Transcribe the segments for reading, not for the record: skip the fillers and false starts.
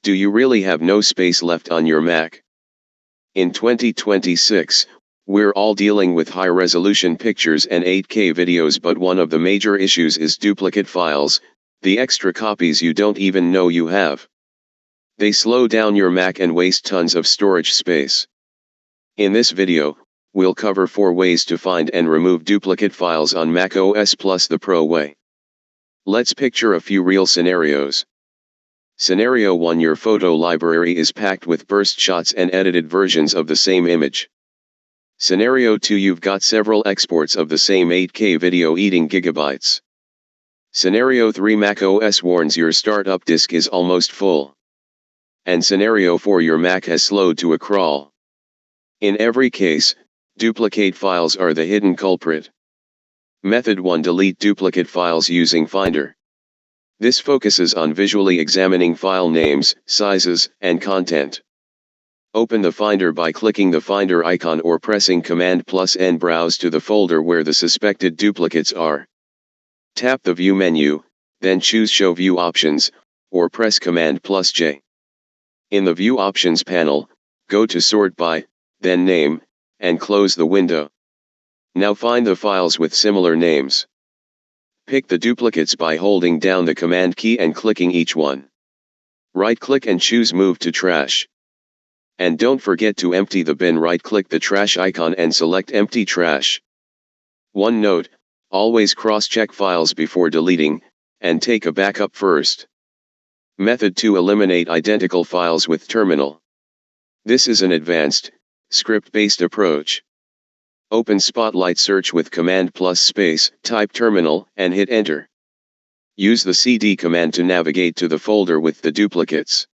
Do you really have no space left on your Mac? In 2026, we're all dealing with high-resolution pictures and 8K videos, but one of the major issues is duplicate files, the extra copies you don't even know you have. They slow down your Mac and waste tons of storage space. In this video, we'll cover 4 ways to find and remove duplicate files on macOS Plus the Pro way. Let's picture a few real scenarios. Scenario 1: your photo library is packed with burst shots and edited versions of the same image. Scenario 2: you've got several exports of the same 8K video eating gigabytes. Scenario 3: macOS warns your startup disk is almost full. And Scenario 4: your Mac has slowed to a crawl. In every case, duplicate files are the hidden culprit. Method 1: delete duplicate files using Finder. This focuses on visually examining file names, sizes, and content. Open the Finder by clicking the Finder icon or pressing Command+N. Browse to the folder where the suspected duplicates are. Tap the View menu, then choose Show View Options, or press Command+J. In the View Options panel, go to Sort By, then Name, and close the window. Now find the files with similar names. Pick the duplicates by holding down the Command key and clicking each one. Right-click and choose Move to Trash. And don't forget to empty the bin. Right-click the trash icon and select Empty Trash. One note: always cross-check files before deleting, and take a backup first. Method 2: eliminate identical files with Terminal. This is an advanced, script-based approach. Open Spotlight Search with Command+Space, type Terminal, and hit Enter. Use the CD command to navigate to the folder with the duplicates.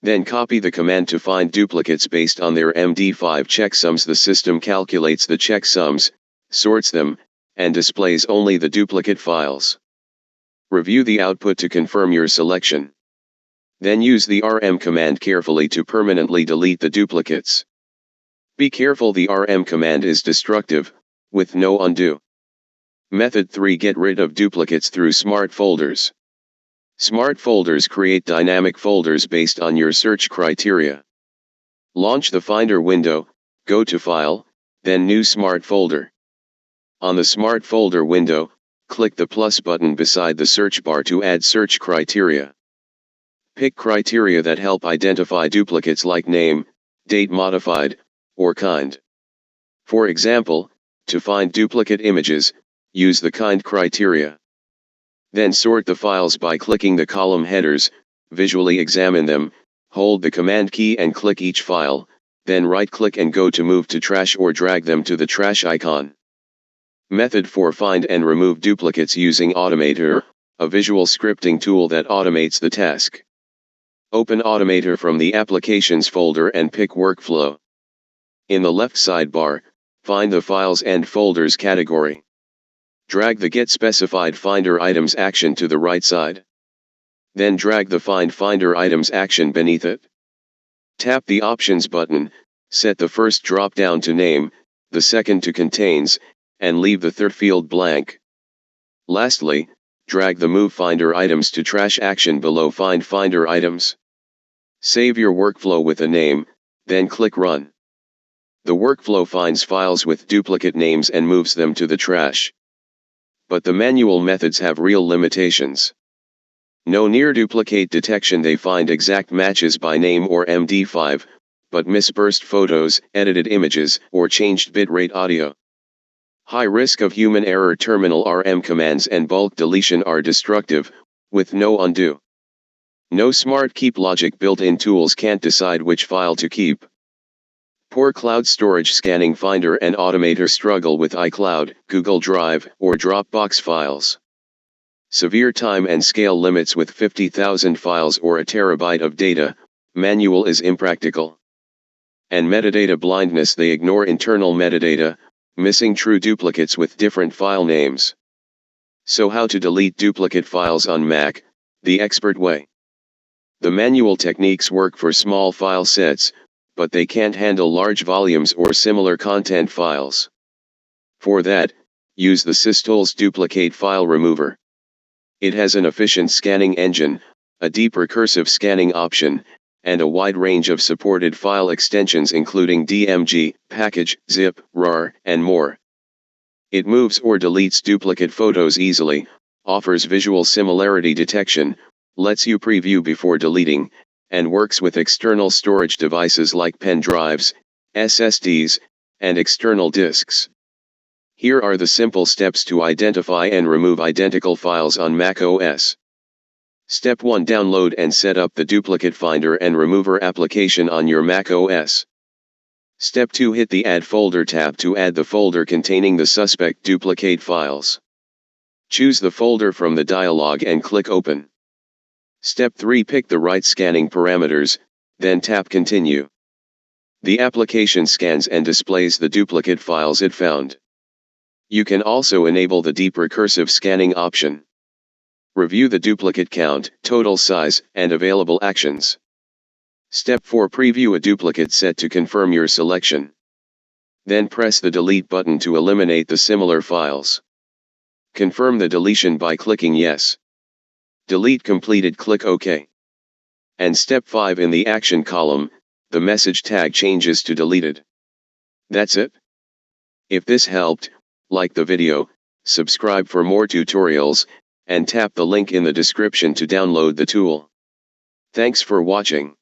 Then copy the command to find duplicates based on their MD5 checksums. The system calculates the checksums, sorts them, and displays only the duplicate files. Review the output to confirm your selection. Then use the RM command carefully to permanently delete the duplicates. Be careful, the RM command is destructive, with no undo. Method 3: get rid of duplicates through Smart Folders. Smart Folders create dynamic folders based on your search criteria. Launch the Finder window, go to File, then New Smart Folder. On the Smart Folder window, click the plus button beside the search bar to add search criteria. Pick criteria that help identify duplicates like name, date modified, or kind. For example, to find duplicate images, use the kind criteria. Then sort the files by clicking the column headers, visually examine them, hold the Command key and click each file, then right-click and go to Move to Trash or drag them to the trash icon. Method 4: find and remove duplicates using Automator, a visual scripting tool that automates the task. Open Automator from the Applications folder and pick Workflow. In the left sidebar, find the Files and Folders category. Drag the Get Specified Finder Items action to the right side. Then drag the Find Finder Items action beneath it. Tap the Options button, set the first drop-down to Name, the second to Contains, and leave the third field blank. Lastly, drag the Move Finder Items to Trash action below Find Finder Items. Save your workflow with a name, then click Run. The workflow finds files with duplicate names and moves them to the trash. But the manual methods have real limitations. No near duplicate detection. They find exact matches by name or MD5, but miss burst photos, edited images, or changed bitrate audio. High risk of human error. Terminal RM commands and bulk deletion are destructive, with no undo. No smart keep logic. Built-in tools can't decide which file to keep. Poor cloud storage. Scanning Finder and Automator struggle with iCloud, Google Drive, or Dropbox files. Severe time and scale limits. With 50,000 files or a terabyte of data, manual is impractical. And metadata blindness. They ignore internal metadata, missing true duplicates with different file names. So how to delete duplicate files on Mac, the expert way. The manual techniques work for small file sets, but they can't handle large volumes or similar content files. For that, use the SysTools Duplicate File Remover. It has an efficient scanning engine, a deep recursive scanning option, and a wide range of supported file extensions including DMG, package, zip, RAR, and more. It moves or deletes duplicate photos easily, offers visual similarity detection, lets you preview before deleting, and works with external storage devices like pen drives, SSDs, and external disks. Here are the simple steps to identify and remove identical files on macOS. Step 1. Download and set up the Duplicate Finder and Remover application on your macOS. Step 2. Hit the Add Folder tab to add the folder containing the suspect duplicate files. Choose the folder from the dialog and click Open. Step 3. Pick the right scanning parameters, then tap Continue. The application scans and displays the duplicate files it found. You can also enable the deep recursive scanning option. Review the duplicate count, total size, and available actions. Step 4. Preview a duplicate set to confirm your selection. Then press the Delete button to eliminate the similar files. Confirm the deletion by clicking Yes. Delete completed, click OK. And Step 5. In the Action column, the message tag changes to Deleted. That's it. If this helped, like the video, subscribe for more tutorials, and tap the link in the description to download the tool. Thanks for watching.